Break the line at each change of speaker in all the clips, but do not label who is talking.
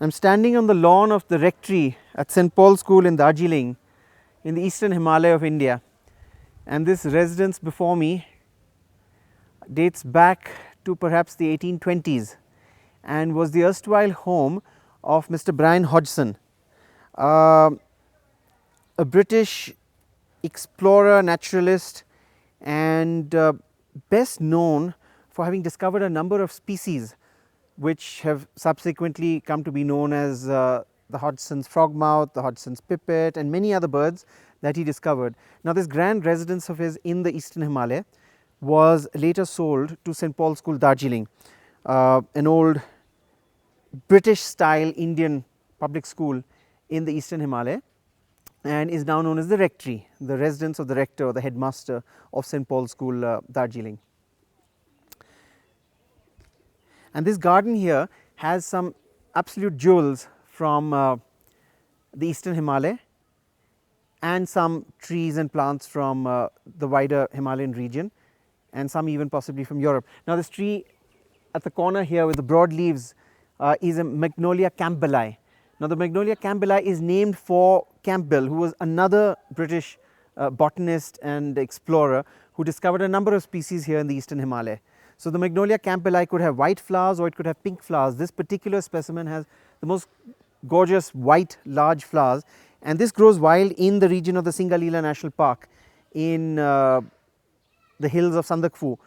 I am standing on the lawn of the Rectory at St. Paul's School in Darjeeling in the eastern Himalaya of India, and this residence before me dates back to perhaps the 1820s and was the erstwhile home of Mr. Brian Hodgson, a British explorer, naturalist, and best known for having discovered a number of species which have subsequently come to be known as the Hodgson's frogmouth, the Hodgson's pipit, and many other birds that he discovered. Now, this grand residence of his in the eastern Himalaya was later sold to St. Paul's School, Darjeeling, an old British style Indian public school in the eastern Himalaya, and is now known as the Rectory, the residence of the Rector or the Headmaster of St. Paul's School, Darjeeling. And this garden here has some absolute jewels from the eastern Himalaya and some trees and plants from the wider Himalayan region, and some even possibly from Europe. Now, this tree at the corner here with the broad leaves is a Magnolia campbellii. Now, the Magnolia campbellii is named for Campbell, who was another British botanist and explorer who discovered a number of species here in the eastern Himalaya. So, the Magnolia campbellii could have white flowers or it could have pink flowers. This particular specimen has the most gorgeous white large flowers, and this grows wild in the region of the Singalila National Park in the hills of Sandakphu,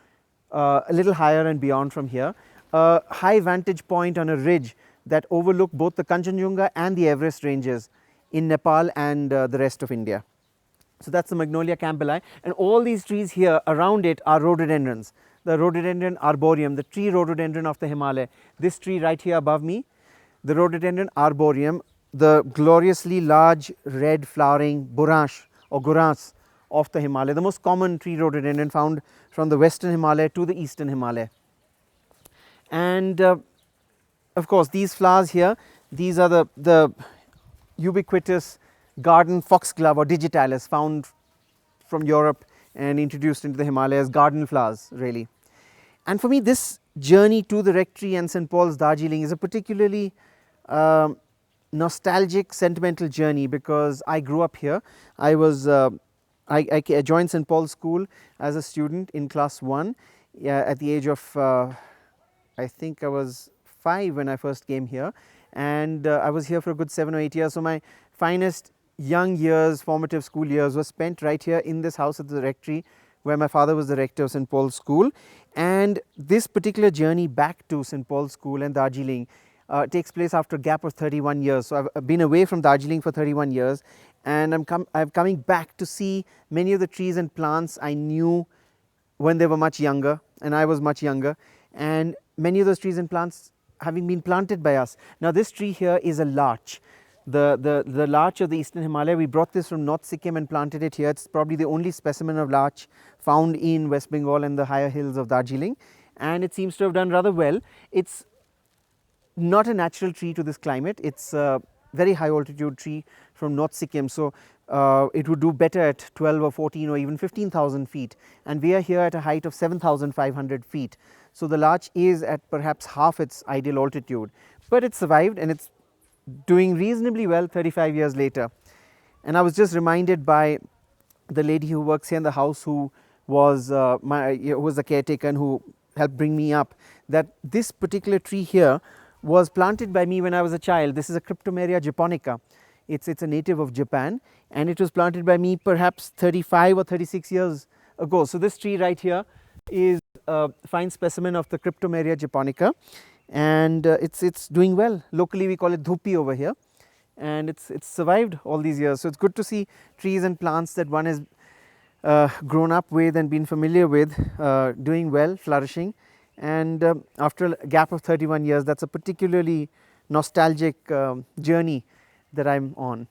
a little higher and beyond from here. A high vantage point on a ridge that overlook both the Kangchenjunga and the Everest ranges in Nepal and the rest of India. So, that is the Magnolia campbellii, and all these trees here around it are rhododendrons. The Rhododendron arboreum, the tree rhododendron of the Himalaya, this tree right here above me, the Rhododendron arboreum, the gloriously large red flowering burash or guras of the Himalaya, the most common tree rhododendron found from the western Himalaya to the eastern Himalaya. And of course, these flowers here, these are the ubiquitous garden foxglove or digitalis found from Europe and introduced into the Himalayas, garden flowers really. And for me, this journey to the Rectory and St. Paul's, Darjeeling is a particularly nostalgic, sentimental journey, because I grew up here. I was I joined St. Paul's School as a student in class 1 at the age of I think I was 5 when I first came here, and I was here for a good 7 or 8 years. So, my finest young years, formative school years, were spent right here in this house at the Rectory, where my father was the rector of St. Paul's School. And this particular journey back to St. Paul's School and Darjeeling takes place after a gap of 31 years. So, I have been away from Darjeeling for 31 years, and I am coming back to see many of the trees and plants I knew when they were much younger and I was much younger, and many of those trees and plants having been planted by us. Now, this tree here is a larch. The larch of the eastern Himalaya, we brought this from North Sikkim and planted it here. It is probably the only specimen of larch found in West Bengal and the higher hills of Darjeeling, and it seems to have done rather well. It is not a natural tree to this climate. It is a very high altitude tree from North Sikkim. So, it would do better at 12 or 14 or even 15,000 feet, and we are here at a height of 7,500 feet. So, the larch is at perhaps half its ideal altitude, but it survived and it is doing reasonably well 35 years later. And I was just reminded by the lady who works here in the house, who was the caretaker and who helped bring me up, that this particular tree here was planted by me when I was a child. This is a Cryptomeria japonica. It's a native of Japan, and it was planted by me perhaps 35 or 36 years ago. So, this tree right here is a fine specimen of the Cryptomeria japonica, and it's doing well. Locally we call it dhupi over here, and it's survived all these years. So, it's good to see trees and plants that one has grown up with and been familiar with doing well, flourishing, and after a gap of 31 years, that is a particularly nostalgic journey that I am on.